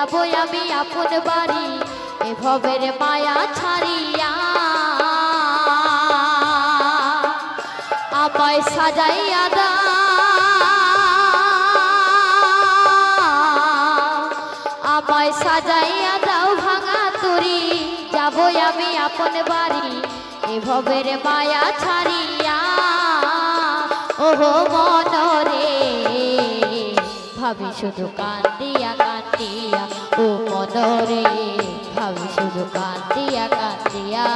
যাবো আমি আপন বাড়ি এ ভবের মায়া ছাড়িয়া আমায় সাজাইয়া দাও আমায় সাজাইয়া দাও ভাঙা তুরি যাবো আমি আপন বাড়ি এ ভবের মায়া ছাড়িয়া ওহো মনরে ভাবি শুধু কান্দিয়া কান্দিয়া ও মনরে ভাবি শুধু কান্দিয়া কান্দিয়া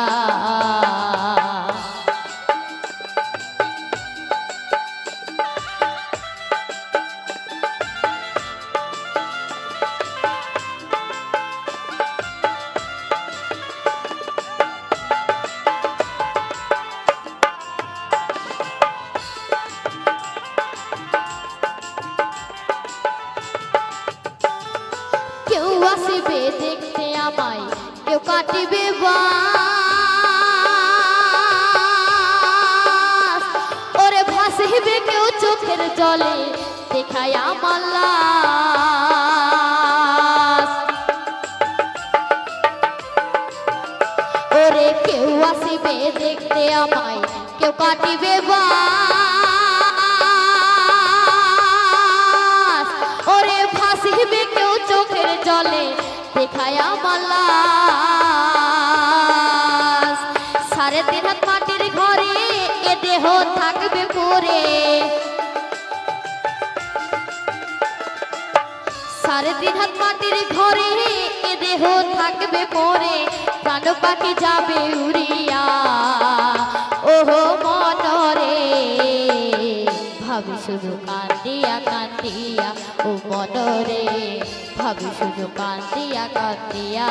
কেউ আসিবে দেখতে আমায় কেউ কাটিবে বাস ওরে ভাসিবে কেউ চোখের জলে দেখায় আমার লাশ ওরে কেউ আসিবে দেখতে আমায় কেউ কাটিবে বাস ওরে ভাসিবে কেউ চোখের জলে দেখায় আমার লাশ 3.5 হাত মাটির ঘরে এ দেহ থাকবে পড়ে 3.5 হাত মাটির ঘরে এ দেহ থাকবে পড়ে প্রাণ পাখি যাবে উড়িয়া ওহো মনরে ভাবি শুধু কান্দিয়া কান্দিয়া ও মনরে ভাবি শুধু কান্দিয়া কান্দিয়া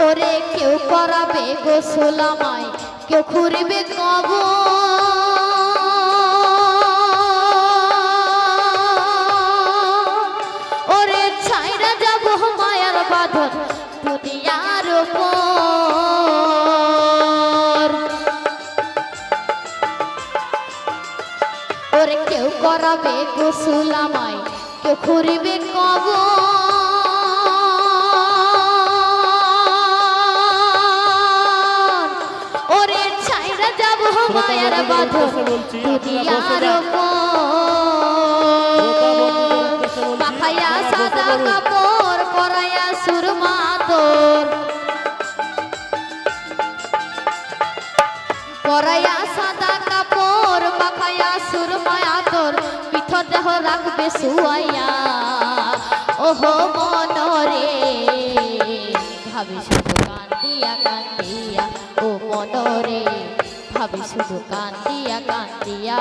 ওরে কেউ করাবে গোসল আমায় কেউ খুঁড়বে কবর ওরে ছাইরা যাব মায়ার বাঁধন দুনিয়ার উপর ওরে কেউ করাবে গোসল আমায় কেউ খুঁড়বে কবর মায়ার বাঁধন দুনিয়ার মাখাইয়া সাদা কাপড় পরাইয়া সুরমা তোর পরাইয়া সাদা কাপড় মাখাইয়া সুরমা তোর পিঠর দেহ রাখবে শুয়াইয়া ওহো মনরে ভাবি শুধু কান্দিয়া কান্দিয়া ও মনরে ভাবি শুধু কান্দিয়া কান্দিয়া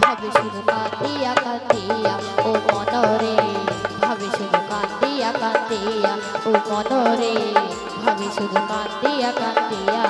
ভাবি শুধু কান্দিয়া কান্দিয়া ও মনরে ভাবি শুধু কান্দিয়া কান্দিয়া ও মনরে ভাবি শুধু কান্দিয়া কান্দিয়া